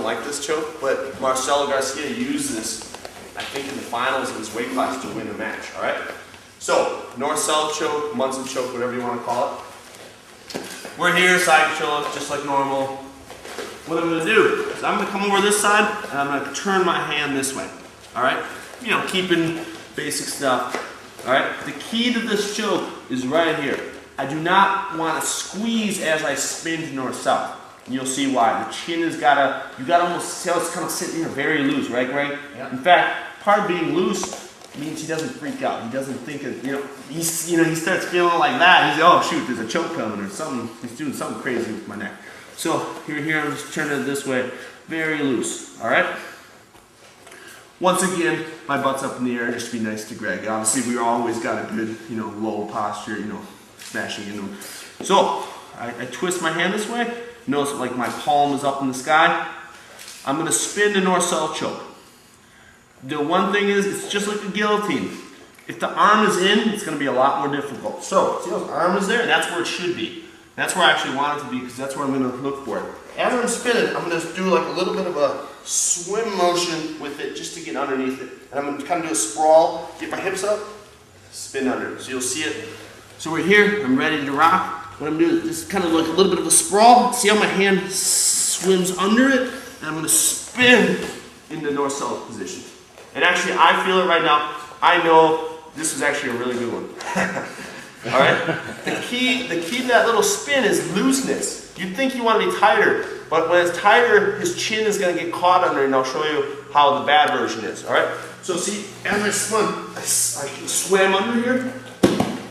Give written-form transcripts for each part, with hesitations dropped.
like this choke, but Marcelo Garcia used this, I think, in the finals of his weight class to win the match, all right? So, north-south choke, Munson choke, whatever you want to call it. We're here, side choke, just like normal. What I'm going to do is I'm going to come over this side, and I'm going to turn my hand this way, all right? You know, keeping basic stuff, all right? The key to this choke is right here. I do not want to squeeze as I spin to north-south. You'll see why. The chin has got to, you got to almost see how it's kind of sitting here very loose, right, Greg? Yeah. In fact, part of being loose means he doesn't freak out. He doesn't think of, he starts feeling like that. He's, oh shoot, there's a choke coming or something. He's doing something crazy with my neck. So here, I'm just turning it this way, very loose, all right? Once again, my butt's up in the air just to be nice to Greg. Obviously, we always got a good, low posture, smashing into him. So I twist my hand this way. Notice like my palm is up in the sky. I'm going to spin the north-south choke. The one thing is, it's just like a guillotine. If the arm is in, it's going to be a lot more difficult. So, see how the arm is there? That's where it should be. That's where I actually want it to be because that's where I'm going to look for it. As I'm spinning, I'm going to do like a little bit of a swim motion with it just to get underneath it. And I'm going to kind of do a sprawl, get my hips up, spin under. So you'll see it. So we're here, I'm ready to rock. What I'm doing is just kind of like a little bit of a sprawl. See how my hand swims under it? And I'm going to spin in the north-south position. And actually, I feel it right now. I know this is actually a really good one. All right? The key to that little spin is looseness. You'd think you want to be tighter, but when it's tighter, his chin is going to get caught under it, and I'll show you how the bad version is. All right? So see, as I spun, I swam under here.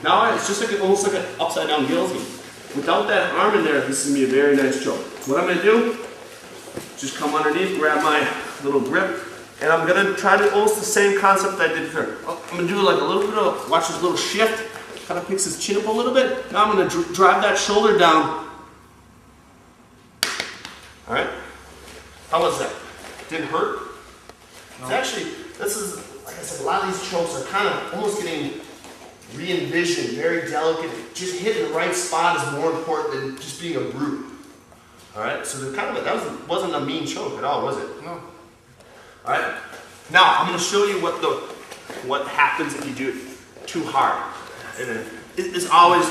Now it's just like almost like an upside-down guillotine. Without that arm in there, this is going to be a very nice choke. What I'm going to do, just come underneath, grab my little grip, and I'm going to try to almost the same concept I did here. I'm going to do like a little bit of, watch this little shift, kind of picks his chin up a little bit. Now I'm going to drive that shoulder down. All right? How was that? Didn't hurt? No. It's actually, this is, like I said, a lot of these chokes are kind of almost getting re-envisioned, very delicate. Just hitting the right spot is more important than just being a brute. All right? So that wasn't a mean choke at all, was it? No. All right. Now I'm going to show you what happens if you do it too hard. It's always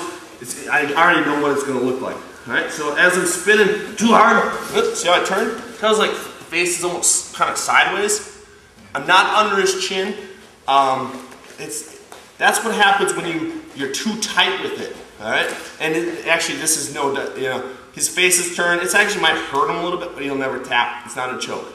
I already know what it's going to look like. All right. So as I'm spinning too hard, see how I turn? Kind of like the face is almost kind of sideways. I'm not under his chin. That's what happens when you're too tight with it. All right. And actually, this is his face is turned. It actually might hurt him a little bit, but he'll never tap. It's not a choke.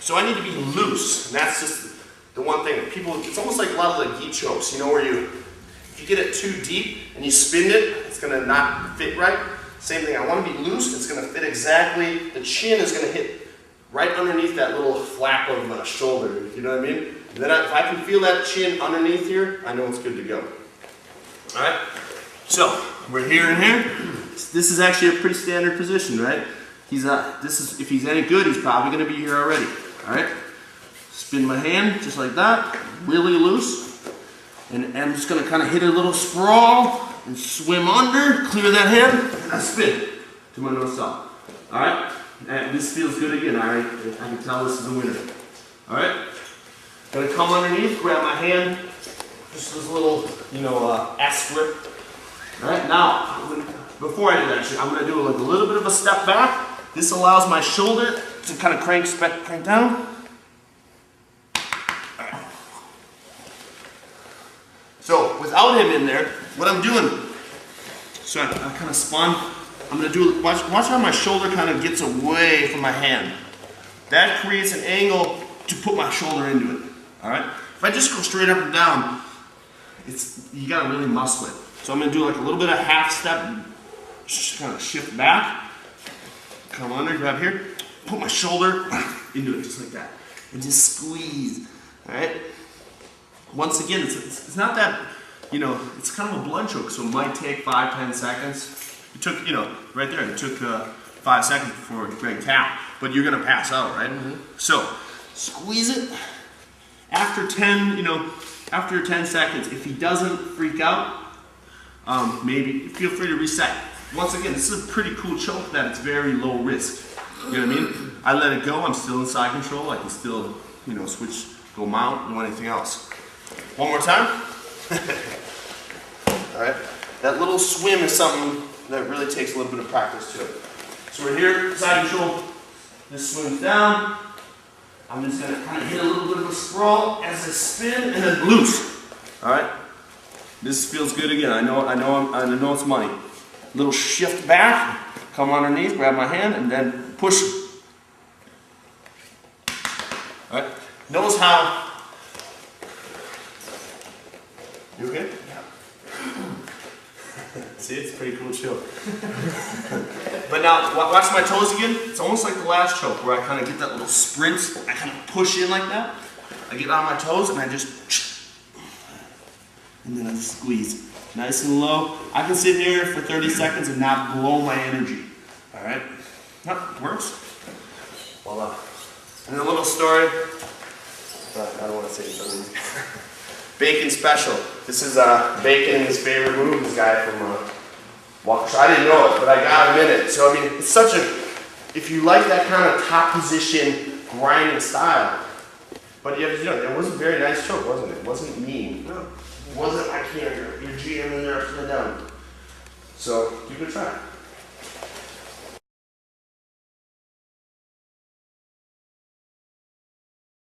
So I need to be loose, and that's just the one thing. It's almost like a lot of the gi chokes, where if you get it too deep and you spin it, it's gonna not fit right. Same thing, I wanna be loose, it's gonna fit exactly, the chin is gonna hit right underneath that little flap of shoulder, you know what I mean? And then if I can feel that chin underneath here, I know it's good to go. All right, so we're here and here. This is actually a pretty standard position, right? If he's any good, he's probably gonna be here already. All right, spin my hand just like that, really loose, and I'm just gonna kind of hit a little sprawl and swim under, clear that hand, and I spin to my north-south. All right, and this feels good again. All right, I can tell this is a winner. All right, gonna come underneath, grab my hand, just this little, S grip. All right, now before I do that, actually, I'm gonna do like a little bit of a step back. This allows my shoulder to kind of crank down. Right. So without him in there, what I'm doing, so I kind of spun. I'm going to do, watch how my shoulder kind of gets away from my hand. That creates an angle to put my shoulder into it. All right. If I just go straight up and down, you got to really muscle it. So I'm going to do like a little bit of half step, just kind of shift back. Come under, grab here, put my shoulder into it just like that, and just squeeze. All right. Once again, it's not that, it's kind of a blunt choke, so it might take 5-10 seconds. It took, right there, it took 5 seconds before Greg tapped, but you're gonna pass out, right? Mm-hmm. So squeeze it. After 10 seconds, if he doesn't freak out, maybe feel free to reset. Once again, this is a pretty cool choke that it's very low risk. You know what I mean? I let it go, I'm still in side control, I can still, you know, switch, go mount, do anything else. One more time. All right, that little swim is something that really takes a little bit of practice too. So we're here, side control, this swims down. I'm just gonna kind of hit a little bit of a sprawl as I spin and then loose. All right, this feels good again. I know it's money. Little shift back, come underneath, grab my hand, and then push. All right, notice how. You okay? See, it's pretty cool chill. But now, watch my toes again. It's almost like the last choke where I kind of get that little sprint. I kind of push in like that. I get on my toes and I just, and then I squeeze. Nice and low. I can sit here for 30 seconds and not blow my energy. All right? That works. Voila. And a little story. I don't want to say it. Bacon special. This is Bacon's favorite move, this guy from Walker. I didn't know it, but I got him in it. So, I mean, it's such a, if you like that kind of top position grinding style, but you know, it was a very nice choke, wasn't it? It wasn't mean. No. It wasn't, I can't, you're GMing there upside down. So, give it a try.